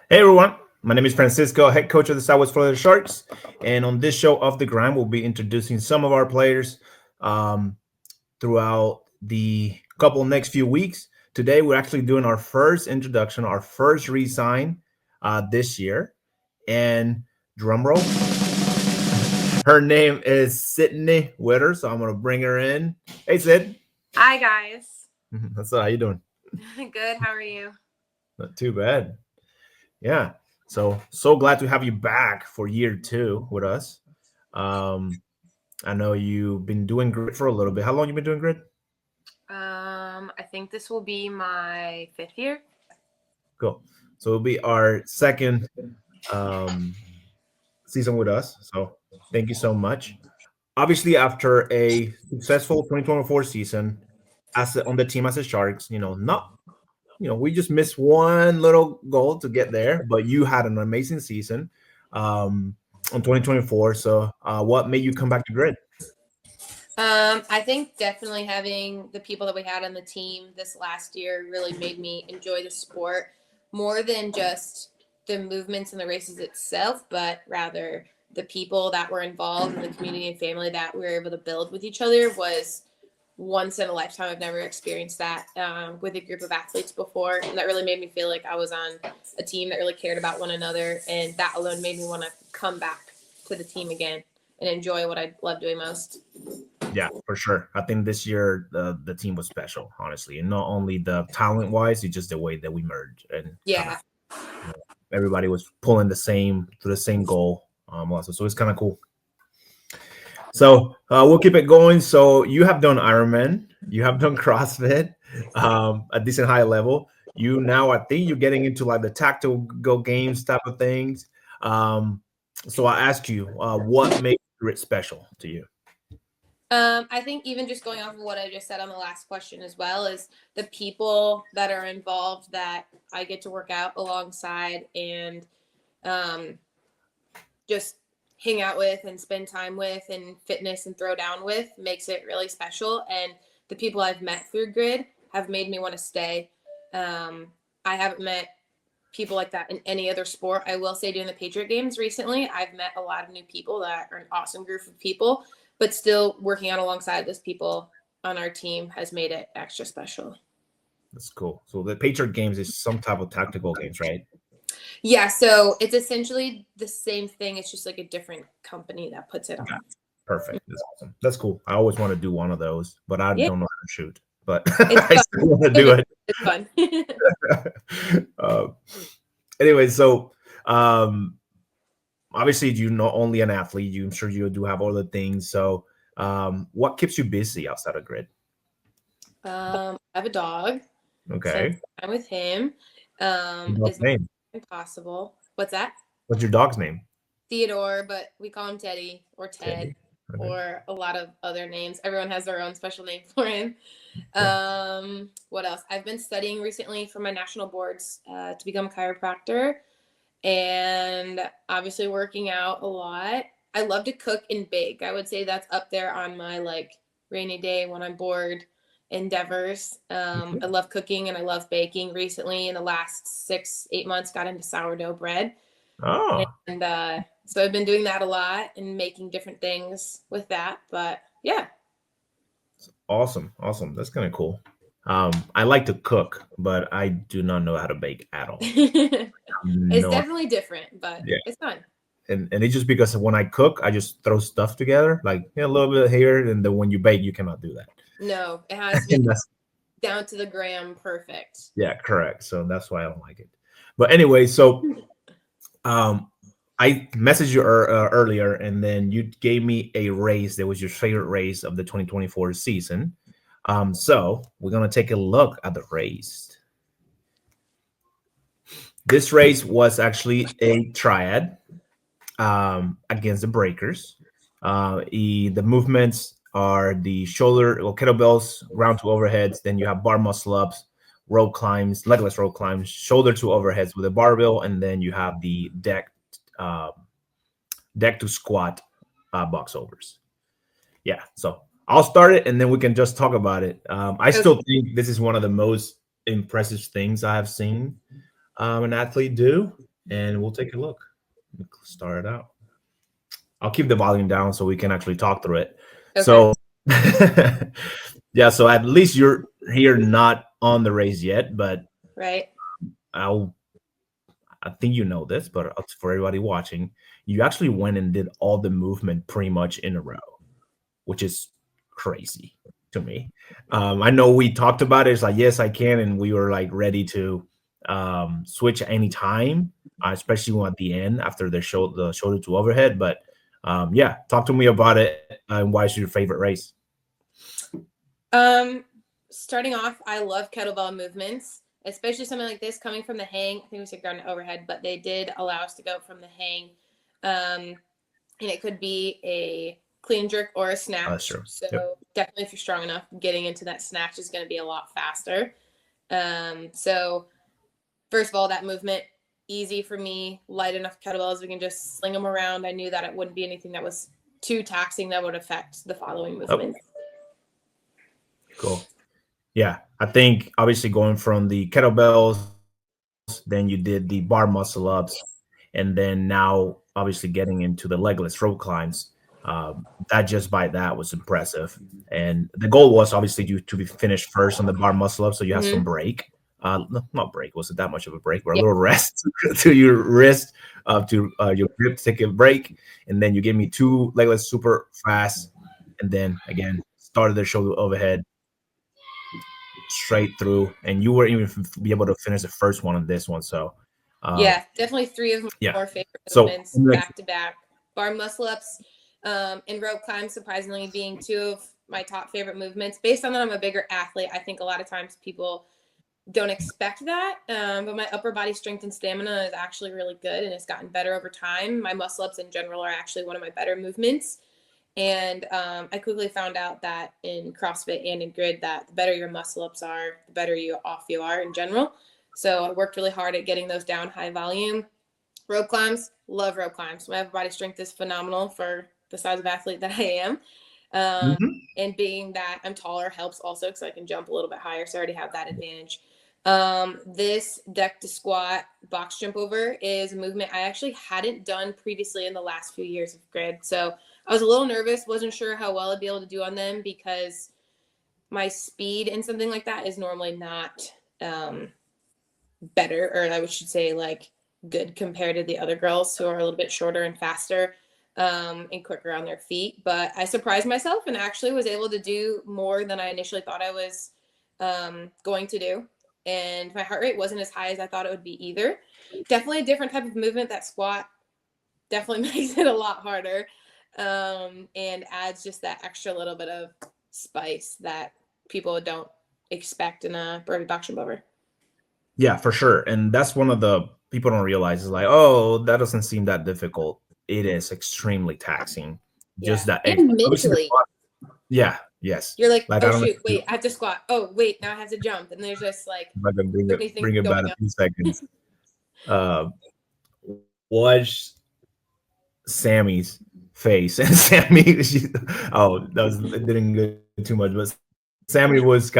Hey everyone, my name is Francisco, head coach of the Southwest Florida Sharks, and on this show of the grind, we'll be introducing some of our players um, throughout the couple next few weeks. Today, we're actually doing our first introduction, our first re-sign this year, and drum roll. Her name is Sydney Witter, so I'm gonna bring her in. Hey Sid, Hi guys. that's how you doing? Good. How are you? Not too bad. Yeah. So glad to have you back for year two with us. Um, I know you've been doing grid for a little bit. How long you been doing grid? I think this will be my fifth year. Cool. So it'll be our second um, season with us. So thank you so much. Obviously, after a successful 2024 season on the team as a Sharks, not we just missed one little goal to get there, but you had an amazing season on 2024. So, what made you come back to grid? I think definitely having the people that we had on the team this last year really made me enjoy the sport more than just the movements and the races itself, but rather the people that were involved in the community and family that we were able to build with each other was once in a lifetime. I've never experienced that with a group of athletes before, and that really made me feel like I was on a team that really cared about one another, and that alone made me want to come back to the team again and enjoy what I love doing most. Yeah, for sure. I think this year the team was special, honestly, and not only the talent wise, it's just the way that we merged and kind of Yeah. everybody was pulling the same goal. Also, so it's kind of cool. So we'll keep it going. So you have done Ironman, you have done CrossFit, a decent high level. You now, I think you're getting into like the tactical games type of things. So I ask you, what makes it special to you? I think even just going off of what I just said on the last question as well is the people that are involved that I get to work out alongside and um, just hang out with and spend time with and fitness and throw down with makes it really special. And the people I've met through Grid have made me want to stay. I haven't met people like that in any other sport. I will say during the Patriot games recently, I've met a lot of new people that are an awesome group of people, but still working out alongside those people on our team has made it extra special. That's cool. So the Patriot games is some type of tactical games, right? Yeah, so it's essentially the same thing. It's just like a different company that puts it Yeah, on. perfect. That's awesome. That's cool. I always want to do one of those, but I Yeah, don't know how to shoot. But it's I fun. still want to You'll do get it. it. It's fun. uh, anyway, so um, obviously you're not only an athlete. I'm sure you do have other things. So what keeps you busy outside of grid? I have a dog. Spend Okay. time with him. Your dog's Is name? impossible. What's that? What's your dog's name? Theodore, but we call him Teddy or Ted Teddy. Okay. or a lot of other names. Everyone has their own special name for him. Yeah. What else? I've been studying recently for my national boards to become a chiropractor and obviously working out a lot. I love to cook and bake. I would say that's up there on my like rainy day when I'm bored endeavors. I love cooking and I love baking. Recently, in the last 6, 8 months, got into sourdough bread. Oh, And so I've been doing that a lot and making different things with that. But yeah. awesome. Awesome. That's kind of cool. I like to cook, but I do not know how to bake at all. It's No. definitely different, but Yeah. it's fun. And it's just because when I cook, I just throw stuff together, like a little bit here, and then when you bake, you cannot do that. No, it has to be And that's down to the gram perfect. yeah, correct. So that's why I don't like it. But anyway, so um, I messaged you earlier, and then you gave me a race that was your favorite race of the 2024 season. So we're gonna take a look at the race. This race was actually a triad against the breakers. The movements are the shoulder or kettlebells, ground to overheads. Then you have bar muscle ups, rope climbs, legless rope climbs, shoulder to overheads with a barbell, and then you have the uh, deck to squat box overs. Yeah, so I'll start it, and then we can just talk about it. I Okay. still think this is one of the most impressive things I have seen an athlete do. and we'll take a look. Start it out. I'll keep the volume down so we can actually talk through it. Okay. So, yeah, so at least you're here not on the race yet, but Right. I'll I think you know this, but for everybody watching, you actually went and did all the movement pretty much in a row, which is crazy to me. I know we talked about it. It's like, yes, I can. And we were like ready to switch anytime, especially when at the end after the shoulder to overhead. But yeah, talk to me about it. And why is your favorite race? Starting off, I love kettlebell movements, especially something like this coming from the hang. I think we said ground to overhead, but they did allow us to go from the hang. And it could be a clean jerk or a snatch. That's true. So Yep. definitely if you're strong enough, getting into that snatch is going to be a lot faster. So first of all, that movement, easy for me, light enough kettlebells. We can just sling them around. I knew that it wouldn't be anything that was too taxing that would affect the following movements. Cool. Yeah, I think obviously going from the kettlebells, then you did the bar muscle ups, and then now obviously getting into the legless rope climbs. That just by that was impressive. And the goal was obviously you to be finished first on the bar muscle up, so you have some break. Not break, wasn't that much of a break, but a little rest to your wrist, to your grip, take a break, and then you gave me 2 legless super fast, and then again started the shoulder overhead straight through, and you were even be able to finish the first one on this one. So, yeah, definitely 3 of my yeah. 4 favorite So movements back to back. Bar muscle ups and rope climbs, surprisingly, being 2 of my top favorite movements. Based on that, I'm a bigger athlete. I think a lot of times people don't expect that, but my upper body strength and stamina is actually really good, and it's gotten better over time. My muscle ups in general are actually one of my better movements. And I quickly found out that in CrossFit and in grid that the better your muscle ups are, the better you off you are in general. So I worked really hard at getting those down high volume. Rope climbs, love rope climbs. My upper body strength is phenomenal for the size of athlete that I am. And being that I'm taller helps also because I can jump a little bit higher. So I already have that advantage. This deck to squat box jump over is a movement I actually hadn't done previously in the last few years of grid. So I was a little nervous, wasn't sure how well I'd be able to do on them because my speed in something like that is normally not better, or I should say like good compared to the other girls who are a little bit shorter and faster and quicker on their feet. But I surprised myself and actually was able to do more than I initially thought I was going to do. And my heart rate wasn't as high as I thought it would be either. Definitely a different type of movement. That squat definitely makes it a lot harder and adds just that extra little bit of spice that people don't expect in a burpee box jump over. Yeah, for sure. And that's one of the people don't realize is like, oh, that doesn't seem that difficult. It is extremely taxing. Just that. And mentally. Yeah. Yes. You're like, I oh don't shoot, wait, I have to squat. Oh wait, now I have to jump. And there's just like I'm gonna bring it back in a few seconds. Watch Sammy's face, and Sammy, it didn't go too much, but Sammy was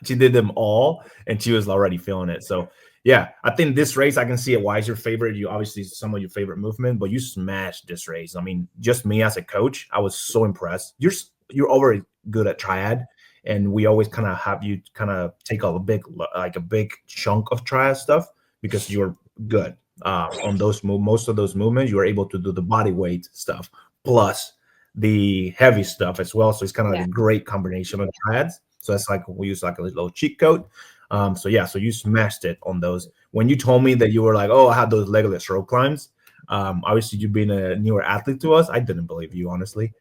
she did them all, and she was already feeling it. So yeah, I think this race, I can see it. Why is your favorite? You obviously some of your favorite movement, but you smashed this race. I mean, just me as a coach, I was so impressed. You're already good at triad, and we always kind of have you kind of take a big chunk of triad stuff because you're good on those most of those movements. You are able to do the body weight stuff plus the heavy stuff as well. So it's kind of like a great combination of triads. So that's like we use like a little cheat code. So you smashed it on those. When you told me that you were like, oh, I had those legless rope climbs. Obviously, you being a newer athlete to us, I didn't believe you, honestly.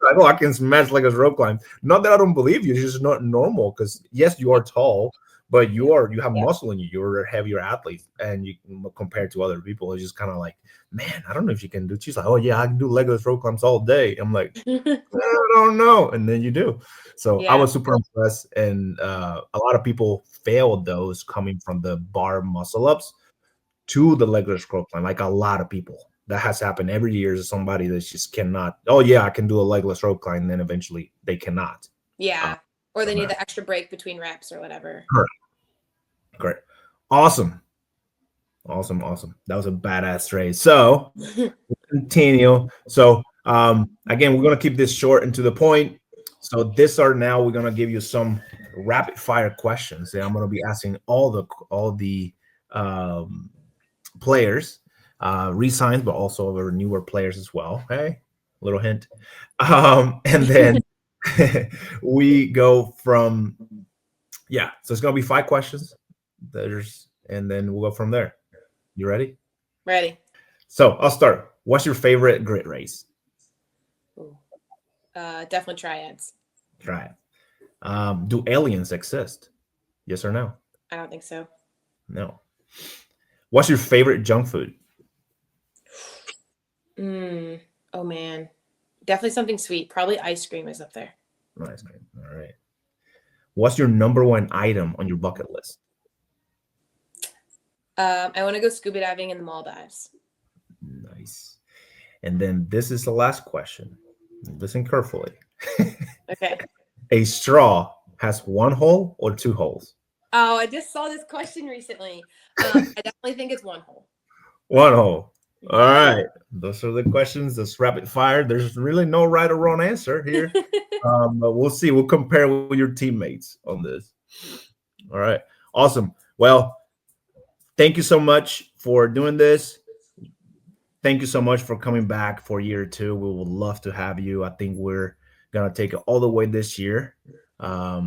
I know I can smash legless rope climb. Not that I don't believe you; it's just not normal. Because yes, you are tall, but you have muscle in you. You're a heavier athlete, and you compared to other people, it's just kind of like, man, I don't know if you can do. She's like, oh yeah, I can do legless rope climbs all day. I'm like, I don't know, and then you do. So I was super impressed, and a lot of people failed those coming from the bar muscle ups to the legless rope climb. Like a lot of people, that has happened every year. Is somebody that just cannot. Oh yeah, I can do a legless rope climb, and then eventually they cannot. Yeah, or they need the extra break between reps or whatever. Correct. Great, awesome. Awesome, awesome. That was a badass race. So continue. So again, we're gonna keep this short and to the point. So this are now we're gonna give you some rapid fire questions. And I'm gonna be asking all the um, players, resigns, but also our newer players as well. Hey, little hint. And then we go from so it's gonna be 5 questions. And then we'll go from there. You ready? Ready. So I'll start. What's your favorite grid race? Ooh. Definitely triads. Try it. Do aliens exist? Yes or no? I don't think so. No. What's your favorite junk food? Oh man, definitely something sweet. Probably ice cream is up there. Ice cream. All right. What's your number one item on your bucket list? I want to go scuba diving in the Maldives. Nice. And then this is the last question. Listen carefully. Okay. A straw has 1 hole or 2 holes? Oh, I just saw this question recently. I definitely think it's 1 hole. 1 hole. All right. Those are the questions. That's rapid fire. There's really no right or wrong answer here. But we'll see. We'll compare with your teammates on this. All right. Awesome. Well, thank you so much for doing this. Thank you so much for coming back for year 2. We would love to have you. I think we're going to take it all the way this year. I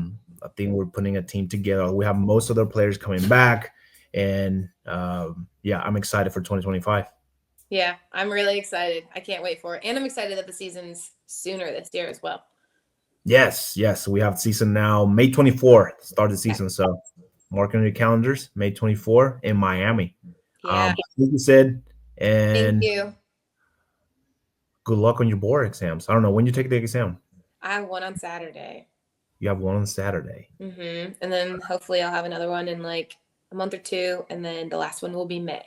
think we're putting a team together. We have most of the players coming back. And I'm excited for 2025. Yeah, I'm really excited. I can't wait for it. And I'm excited that the season's sooner this year as well. Yes. We have season now, May 24th, start the season. So mark on your calendars, May 24th in Miami. Yeah. Like you said, and thank you. Good luck on your board exams. I don't know when you take the exam. I have one on Saturday. You have one on Saturday. And then hopefully I'll have another one in like a month or 2. And then the last one will be May.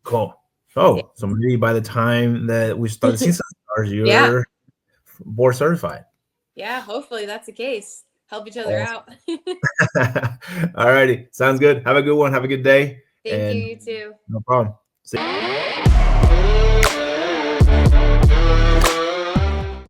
Cool. Oh, so maybe by the time that we start the season, you're board certified. Yeah, hopefully that's the case. Help each other out. All righty. Sounds good. Have a good one. Have a good day. Thank you, you too. No problem. See you.